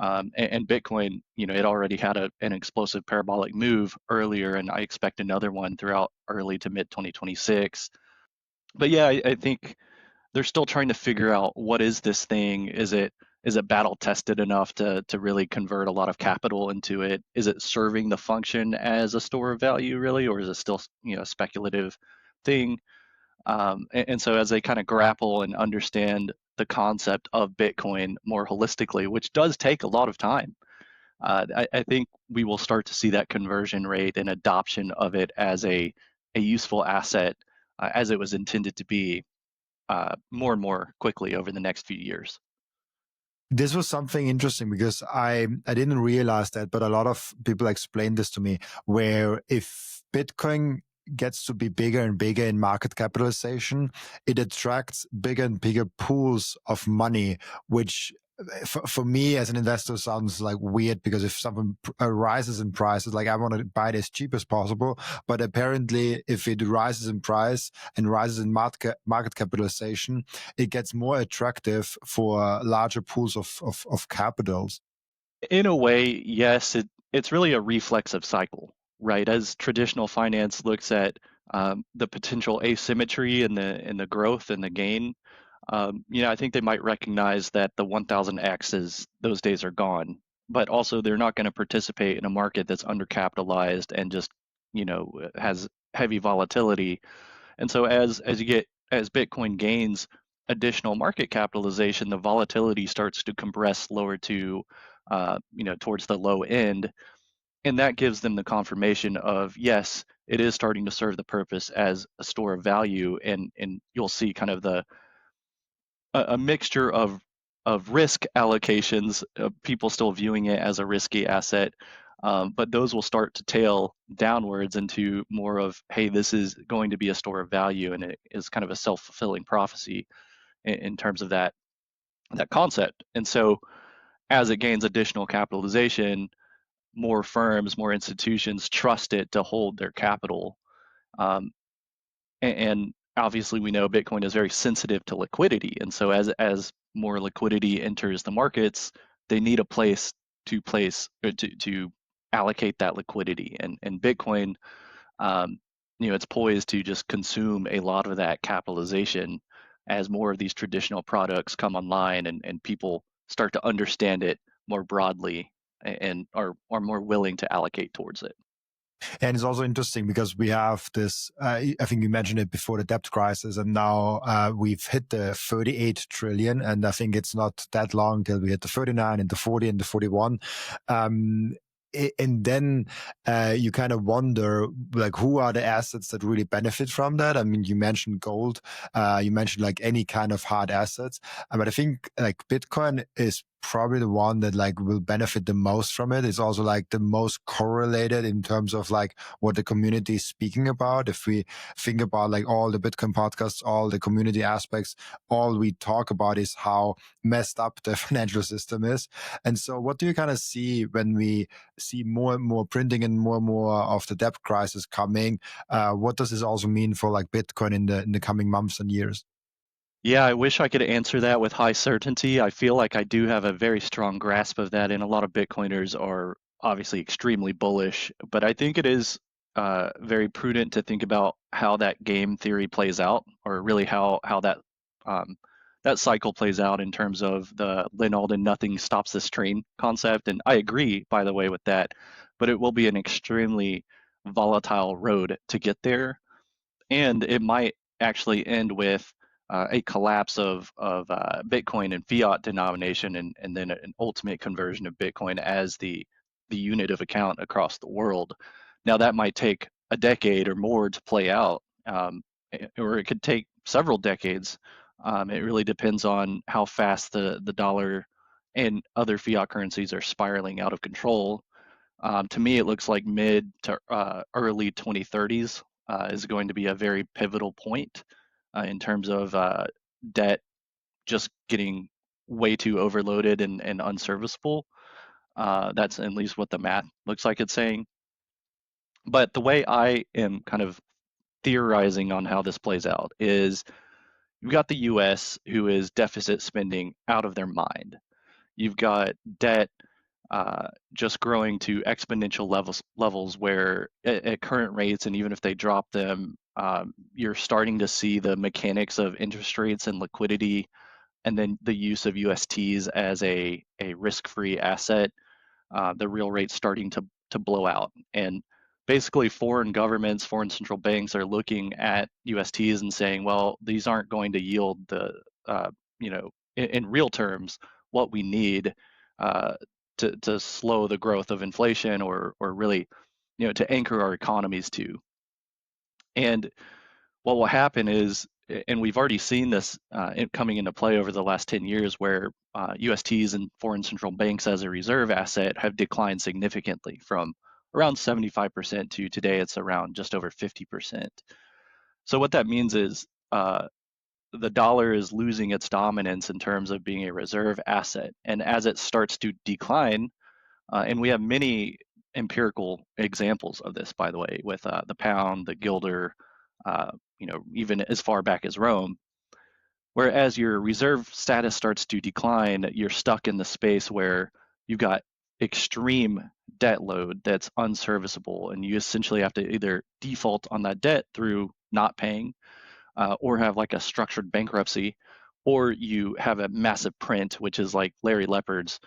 And Bitcoin, it already had an explosive parabolic move earlier, and I expect another one throughout early to mid 2026. But yeah, I think they're still trying to figure out what is this thing. Is it battle tested enough to really convert a lot of capital into it? Is it serving the function as a store of value really, or is it still a speculative thing? And so as they kind of grapple and understand the concept of Bitcoin more holistically, which does take a lot of time, I think we will start to see that conversion rate and adoption of it as a useful asset as it was intended to be more and more quickly over the next few years. This was something interesting because I didn't realize that, but a lot of people explained this to me, where if Bitcoin gets to be bigger and bigger in market capitalization, it attracts bigger and bigger pools of money, which for me as an investor sounds like weird, because if something rises in prices, like I want to buy it as cheap as possible, but apparently if it rises in price and rises in market capitalization, it gets more attractive for larger pools of capitals. In a way, yes, it's really a reflexive cycle, right? As traditional finance looks at the potential asymmetry in the growth and the gain, I think they might recognize that the 1000x is those days are gone, but also they're not going to participate in a market that's undercapitalized and just has heavy volatility. And so as Bitcoin gains additional market capitalization, the volatility starts to compress lower to towards the low end, and that gives them the confirmation of yes, it is starting to serve the purpose as a store of value, and you'll see kind of a mixture of risk allocations, people still viewing it as a risky asset, but those will start to tail downwards into more of, hey, this is going to be a store of value, and it is kind of a self-fulfilling prophecy in terms of that concept. And so, as it gains additional capitalization, more firms, more institutions trust it to hold their capital. Um, and obviously, we know Bitcoin is very sensitive to liquidity, and so as more liquidity enters the markets, they need a place to place or to allocate that liquidity. And Bitcoin, um, it's poised to just consume a lot of that capitalization as more of these traditional products come online and people start to understand it more broadly and are more willing to allocate towards it. And it's also interesting because we have this, I think you mentioned it before, the debt crisis, and now we've hit the 38 trillion. And I think it's not that long till we hit the 39 and the 40 and the 41. Um, and then you kind of wonder, like, who are the assets that really benefit from that? I mean, you mentioned gold, you mentioned like any kind of hard assets, but I think like Bitcoin is probably the one that like will benefit the most from it. It's also like the most correlated in terms of like what the community is speaking about. If we think about like all the Bitcoin podcasts, all the community aspects, all we talk about is how messed up the financial system is. And so what do you kind of see when we see more and more printing and more of the debt crisis coming? What does this also mean for like Bitcoin in the coming months and years? Yeah, I wish I could answer that with high certainty. I feel like I do have a very strong grasp of that, and a lot of Bitcoiners are obviously extremely bullish. But I think it is very prudent to think about how that game theory plays out, or really how um, that cycle plays out in terms of the Lynn Alden nothing stops this train concept. And I agree, by the way, with that. But it will be an extremely volatile road to get there, and it might actually end with a collapse of Bitcoin and fiat denomination, and then an ultimate conversion of Bitcoin as the unit of account across the world. Now that might take a decade or more to play out, or it could take several decades. It really depends on how fast the dollar and other fiat currencies are spiraling out of control. To me, it looks like mid to early 2030s is going to be a very pivotal point in terms of debt just getting way too overloaded and unserviceable. That's at least what the math looks like it's saying. But the way I am kind of theorizing on how this plays out is you've got the US who is deficit spending out of their mind. You've got debt just growing to exponential levels where at current rates, and even if they drop them, you're starting to see the mechanics of interest rates and liquidity, and then the use of USTs as a risk-free asset, the real rate starting to blow out. And basically, foreign governments, foreign central banks are looking at USTs and saying, well, these aren't going to yield the, in real terms, what we need uh, to slow the growth of inflation or really, to anchor our economies to. And what will happen is, and we've already seen this coming into play over the last 10 years, where USTs and foreign central banks as a reserve asset have declined significantly from around 75% to today it's around just over 50%. So what that means is the dollar is losing its dominance in terms of being a reserve asset. And as it starts to decline, and we have many empirical examples of this, by the way, with the pound, the guilder, even as far back as Rome. Whereas your reserve status starts to decline, you're stuck in the space where you've got extreme debt load that's unserviceable, and you essentially have to either default on that debt through not paying, or have like a structured bankruptcy, or you have a massive print, which is like Larry Lepard's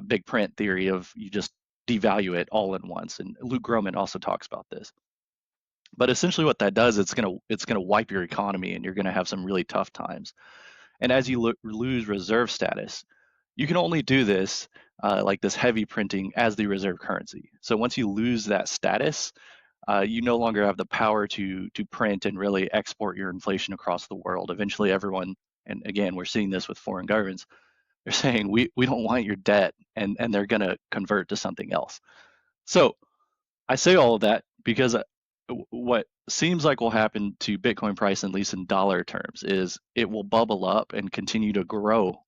big print theory of you just devalue it all at once. And Luke Gromen also talks about this. But essentially, what that does, it's gonna wipe your economy, and you're gonna have some really tough times. And as you lose reserve status, you can only do this like this heavy printing as the reserve currency. So once you lose that status, you no longer have the power to print and really export your inflation across the world. Eventually, everyone, and again, we're seeing this with foreign governments, they're saying we don't want your debt, and they're going to convert to something else. So I say all of that because what seems like will happen to Bitcoin price, at least in dollar terms, is it will bubble up and continue to grow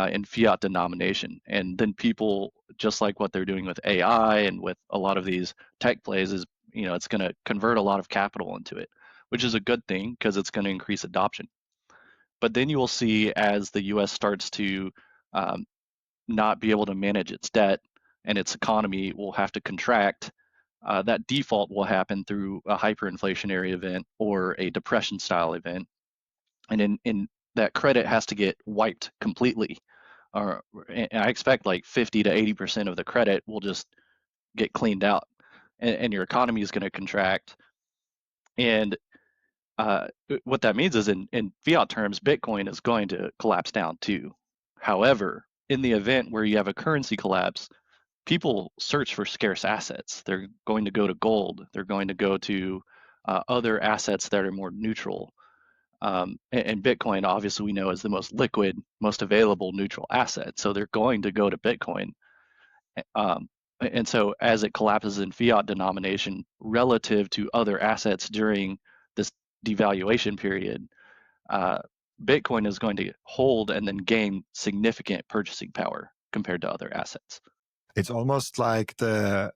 in fiat denomination. And then people, just like what they're doing with AI and with a lot of these tech plays, is it's going to convert a lot of capital into it, which is a good thing because it's going to increase adoption. But then you will see as the U.S. starts to um, not be able to manage its debt and its economy will have to contract, that default will happen through a hyperinflationary event or a depression style event. And in that credit has to get wiped completely. And I expect like 50 to 80% of the credit will just get cleaned out, and your economy is going to contract. And what that means is in fiat terms, Bitcoin is going to collapse down too. However, in the event where you have a currency collapse, people search for scarce assets. They're going to go to gold. They're going to go to other assets that are more neutral. And Bitcoin, obviously, we know is the most liquid, most available neutral asset. So they're going to go to Bitcoin. Um, and so as it collapses in fiat denomination relative to other assets during this devaluation period, uh, Bitcoin is going to hold and then gain significant purchasing power compared to other assets. It's almost like the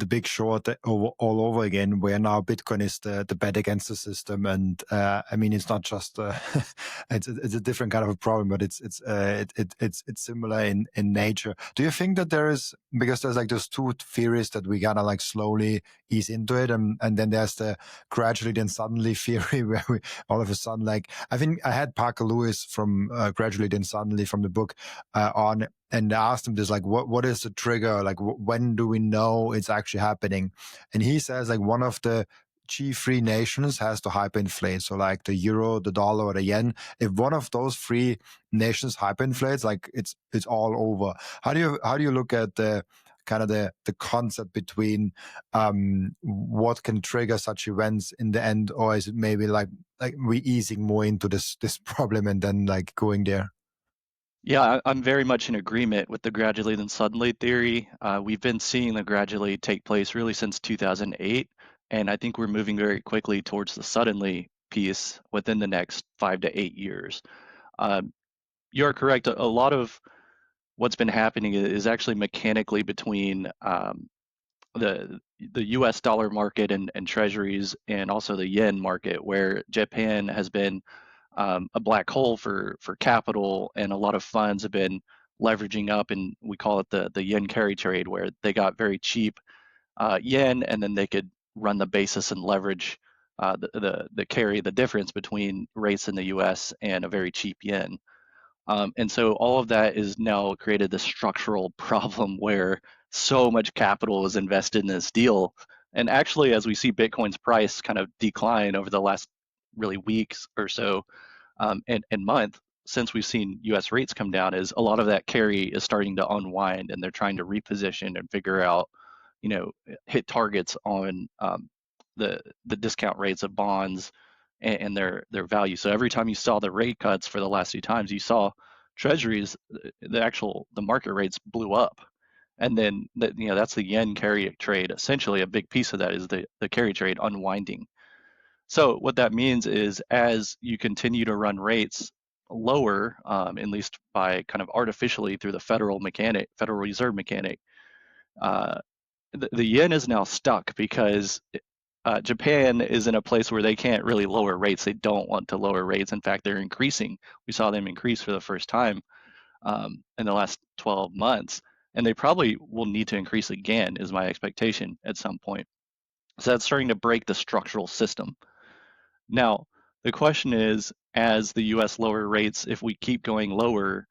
big short all over again, where now Bitcoin is the bet against the system. And I mean, it's not just it's a different kind of a problem, but it's similar in nature. Do you think that there is, because there's like those two theories that we gotta like slowly ease into it, and then there's the gradually then suddenly theory where we all of a sudden, like, I think I had Parker Lewis from Gradually Then Suddenly from the book on, and I asked him this, like, what is the trigger? Like, when do we know it's actually happening? And he says, like, one of the G3 nations has to hyperinflate. So like the euro, the dollar, or the yen. If one of those three nations hyperinflates, like it's all over. How do you look at the kind of the concept between what can trigger such events in the end, or is it maybe like we easing more into this problem and then like going there? Yeah, I'm very much in agreement with the gradually then suddenly theory. We've been seeing the gradually take place really since 2008, and I think we're moving very quickly towards the suddenly piece within the next 5 to 8 years. Um, you're correct. A lot of what's been happening is actually mechanically between the U.S. dollar market and treasuries, and also the yen market, where Japan has been a black hole for capital, and a lot of funds have been leveraging up, and we call it the yen carry trade, where they got very cheap yen, and then they could run the basis and leverage the carry, the difference between rates in the U.S. and a very cheap yen. And so all of that is now created this structural problem where so much capital is invested in this deal. And actually, as we see Bitcoin's price kind of decline over the last really weeks or so, and month since we've seen U.S. rates come down, is a lot of that carry is starting to unwind, and they're trying to reposition and figure out, hit targets on the discount rates of bonds and their value. So every time you saw the rate cuts for the last few times, you saw treasuries, the market rates blew up. And then that's the yen carry trade. Essentially, a big piece of that is the carry trade unwinding. So what that means is, as you continue to run rates lower, at least by kind of artificially through the Federal Reserve mechanic, uh, the yen is now stuck because Japan is in a place where they can't really lower rates. They don't want to lower rates. In fact, they're increasing. We saw them increase for the first time in the last 12 months, and they probably will need to increase again, is my expectation at some point. So that's starting to break the structural system. Now, the question is, as the US lower rates, if we keep going lower,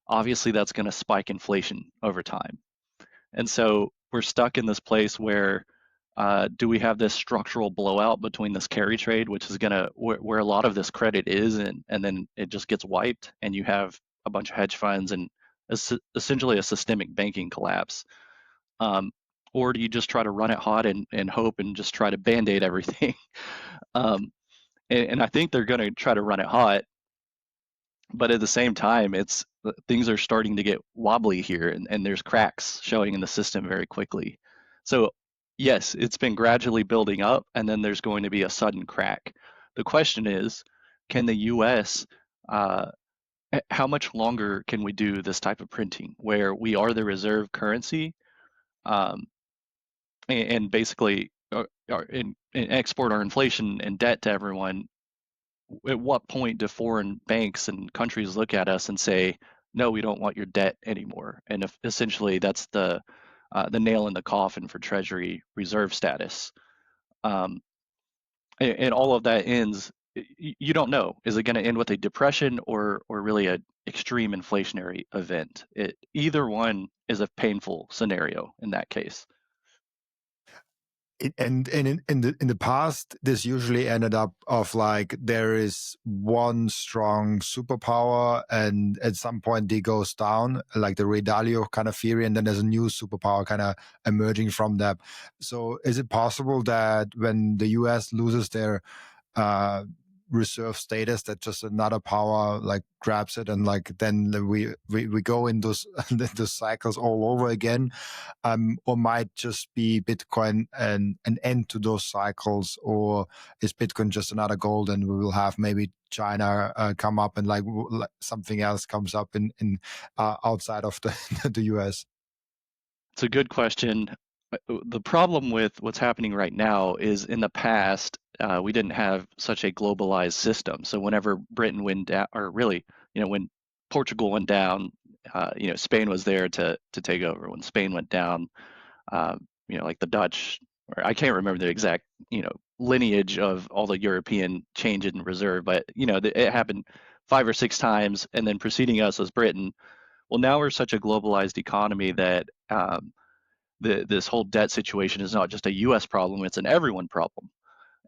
obviously that's going to spike inflation over time. And so we're stuck in this place where do we have this structural blowout between this carry trade, which is going to where a lot of this credit is, and then it just gets wiped, and you have a bunch of hedge funds and essentially a systemic banking collapse? Um, or do you just try to run it hot and hope and just try to band-aid everything? um, and I think they're going to try to run it hot, but at the same time, things are starting to get wobbly here, and there's cracks showing in the system very quickly. So yes, it's been gradually building up, and then there's going to be a sudden crack. The question is, can the U.S. Uh, how much longer can we do this type of printing where we are the reserve currency, um, and basically and export our inflation and debt to everyone? At what point do foreign banks and countries look at us and say, no, we don't want your debt anymore? And if essentially that's the nail in the coffin for Treasury reserve status. Um, and all of that ends, you don't know. Is it going to end with a depression or really an extreme inflationary event? Either one is a painful scenario in that case. And in the past, this usually ended up of like there is one strong superpower, and at some point it goes down, like the Ray Dalio kind of theory, and then there's a new superpower kind of emerging from that. So is it possible that when the US loses their uh, reserve status, that just another power like grabs it, and like then we go in those those cycles all over again, or might just be Bitcoin an end to those cycles, or is Bitcoin just another gold, and we will have maybe China come up, and like something else comes up in outside of the US? It's a good question. The problem with what's happening right now is, in the past, we didn't have such a globalized system. So whenever Britain went down, or really, when Portugal went down, Spain was there to take over. When Spain went down, like the Dutch, or I can't remember the exact, lineage of all the European change in reserve, but it happened 5 or 6 times, and then preceding us was Britain. Well, now we're such a globalized economy that this whole debt situation is not just a U.S. problem; it's an everyone problem.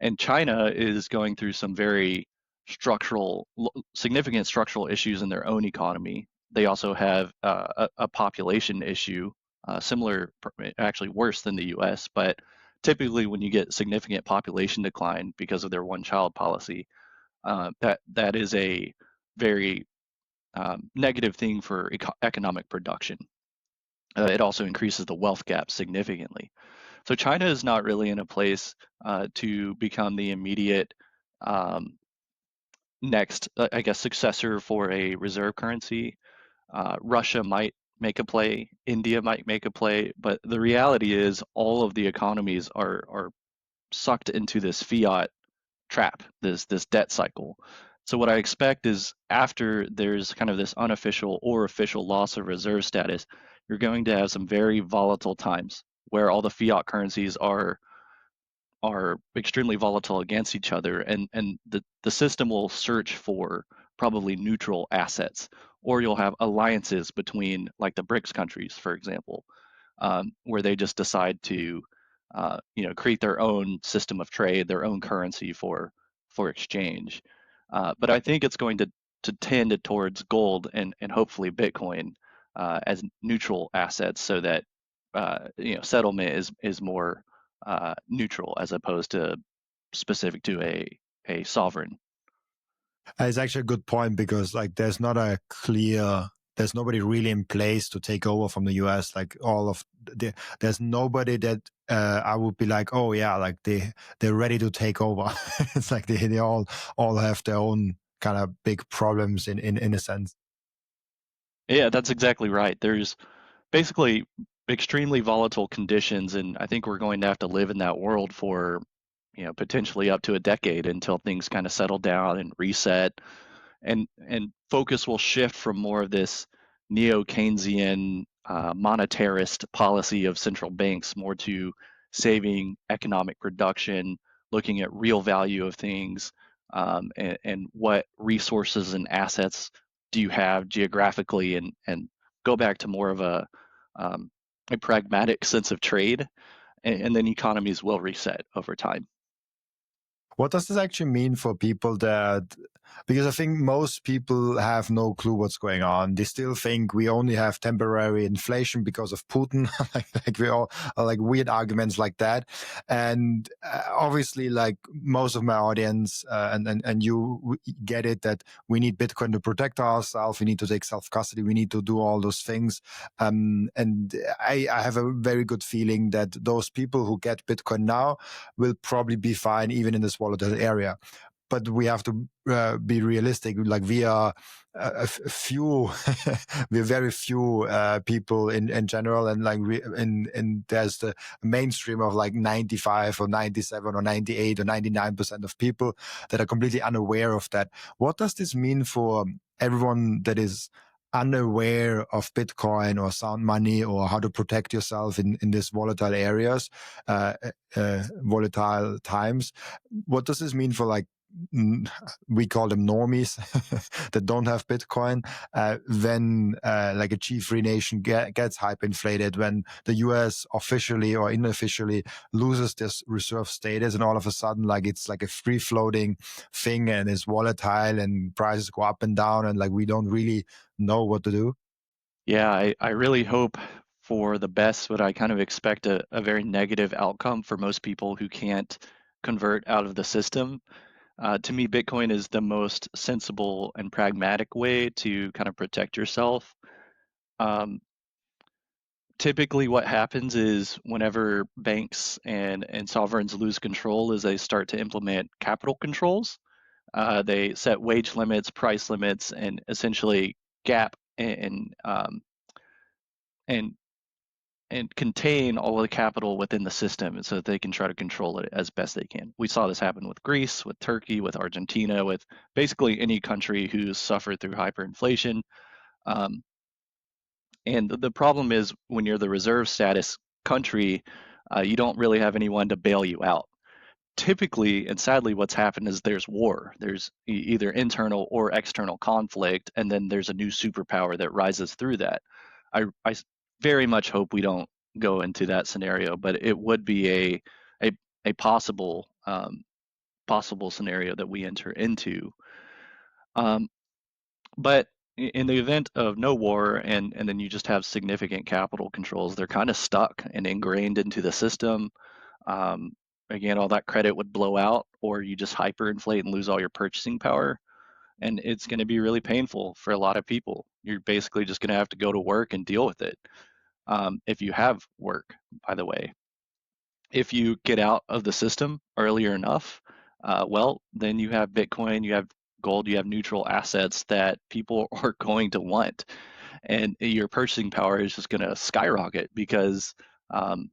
And China is going through some very significant structural issues in their own economy. They also have a population issue, similar, actually worse than the U.S. But typically, when you get significant population decline because of their one-child policy, that is a very negative thing for economic production. It also increases the wealth gap significantly. So China is not really in a place to become the immediate um, next, I guess, successor for a reserve currency. Russia might make a play, India might make a play, but the reality is all of the economies are sucked into this fiat trap, this debt cycle. So what I expect is after there's kind of this unofficial or official loss of reserve status, you're going to have some very volatile times where all the fiat currencies are extremely volatile against each other, and the system will search for probably neutral assets, or you'll have alliances between like the BRICS countries, for example, where they just decide to create their own system of trade, their own currency for exchange. But I think it's going to tend towards gold and hopefully Bitcoin as neutral assets, so that settlement is more neutral as opposed to specific to a sovereign. It's actually a good point because like there's nobody really in place to take over from the US. Like there's nobody that I would be like, oh yeah, like they're ready to take over. It's like they all have their own kind of big problems in a sense. Yeah, that's exactly right. There's basically extremely volatile conditions, and I think we're going to have to live in that world for potentially up to a decade until things kind of settle down and reset, and focus will shift from more of this neo-Keynesian monetarist policy of central banks more to saving, economic production, looking at real value of things, and what resources and assets do you have geographically, and go back to more of um, a pragmatic sense of trade, and then economies will reset over time. What does this actually mean for people because I think most people have no clue what's going on. They still think we only have temporary inflation because of Putin. like we all like weird arguments like that. And obviously, like most of my audience and you get it that we need Bitcoin to protect ourselves. We need to take self custody. We need to do all those things. And I have a very good feeling that those people who get Bitcoin now will probably be fine even in this volatile area. But we have to be realistic. Like we are a few, we're very few people in general, and like and there's the mainstream of like 95 or 97 or 98 or 99% of people that are completely unaware of that. What does this mean for everyone that is unaware of Bitcoin or sound money or how to protect yourself in these volatile areas, volatile times? What does this mean for like, we call them normies that don't have Bitcoin, when like a G3 nation gets hyperinflated, when the US officially or unofficially loses this reserve status, and all of a sudden like it's like a free floating thing and it's volatile and prices go up and down and like we don't really know what to do? Yeah, I really hope for the best, but I kind of expect a very negative outcome for most people who can't convert out of the system. To me, Bitcoin is the most sensible and pragmatic way to kind of protect yourself. Um, Typically, what happens is whenever banks and sovereigns lose control, is they start to implement capital controls. They set wage limits, price limits, and essentially gap and and contain all of the capital within the system, so that they can try to control it as best they can. We saw this happen with Greece, with Turkey, with Argentina, with basically any country who's suffered through hyperinflation. Um, and the problem is when you're the reserve status country, you don't really have anyone to bail you out. Typically, and sadly, what's happened is there's war. There's either internal or external conflict, and then there's a new superpower that rises through that. I very much hope we don't go into that scenario, but it would be a a possible scenario that we enter into. Um, but in the event of no war, and then you just have significant capital controls, they're kind of stuck and ingrained into the system. Um, Again, all that credit would blow out, or you just hyperinflate and lose all your purchasing power. And it's going to be really painful for a lot of people. You're basically just going to have to go to work and deal with it. If you have work, by the way, if you get out of the system earlier enough, well, then you have Bitcoin, you have gold, you have neutral assets that people are going to want. And your purchasing power is just going to skyrocket because um,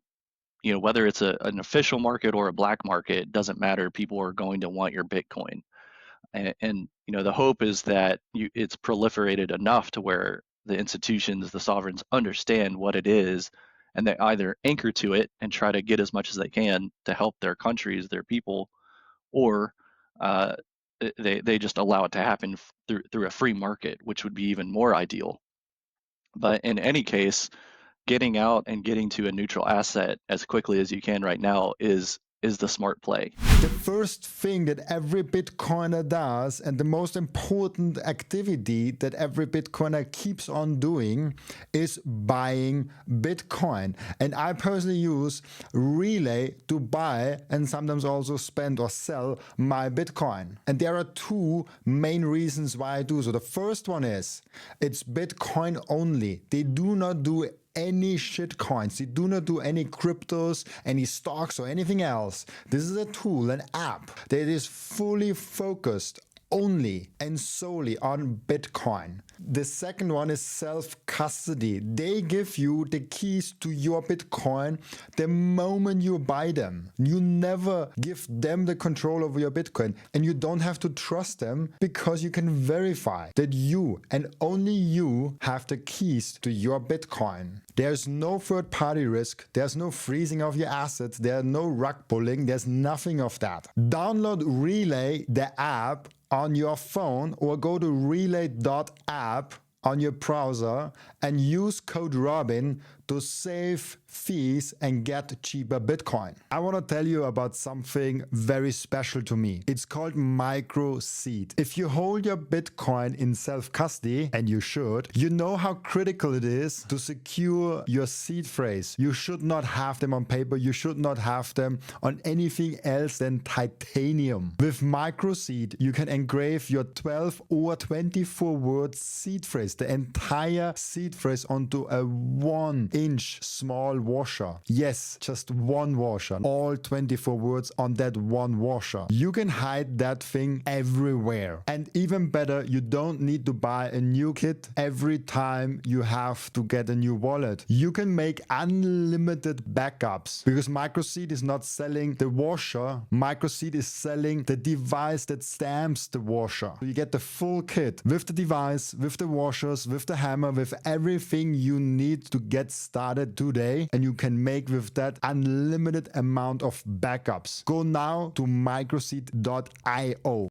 whether it's an official market or a black market, it doesn't matter. People are going to want your Bitcoin, and The hope is that it's proliferated enough to where the institutions, the sovereigns understand what it is, and they either anchor to it and try to get as much as they can to help their countries, their people, or uh, they just allow it to happen through a free market, which would be even more ideal. But in any case, getting out and getting to a neutral asset as quickly as you can right now is the smart play. The first thing that every Bitcoiner does, and the most important activity that every Bitcoiner keeps on doing, is buying Bitcoin. And I personally use Relay to buy and sometimes also spend or sell my Bitcoin. And there are two main reasons why I do so. The first one is it's Bitcoin only. They do not do any shit coins. They do not do any cryptos, any stocks, or anything else. This is a tool, an app that is fully focused only and solely on Bitcoin. The second one is self-custody. They give you the keys to your Bitcoin the moment you buy them. You never give them the control over your Bitcoin, and you don't have to trust them because you can verify that you and only you have the keys to your Bitcoin. There's no third-party risk. There's no freezing of your assets. There's no rug pulling. There's nothing of that. Download Relay, the app, on your phone, or go to relay.app on your browser and use code Robin to save fees and get cheaper Bitcoin. I want to tell you about something very special to me. It's called micro-seed. If you hold your Bitcoin in self-custody, and you should, you know how critical it is to secure your seed phrase. You should not have them on paper. You should not have them on anything else than titanium. With micro-seed, you can engrave your 12 or 24 word seed phrase, the entire seed phrase, onto a 1-inch small washer. Yes, just one washer. All 24 words on that one washer. You can hide that thing everywhere. And even better, you don't need to buy a new kit every time you have to get a new wallet. You can make unlimited backups because microseed is not selling the washer. Microseed is selling the device that stamps the washer. So you get the full kit with the device, with the washers, with the hammer, with everything you need to get started today, and you can make with that unlimited amount of backups. Go now to microseed.io.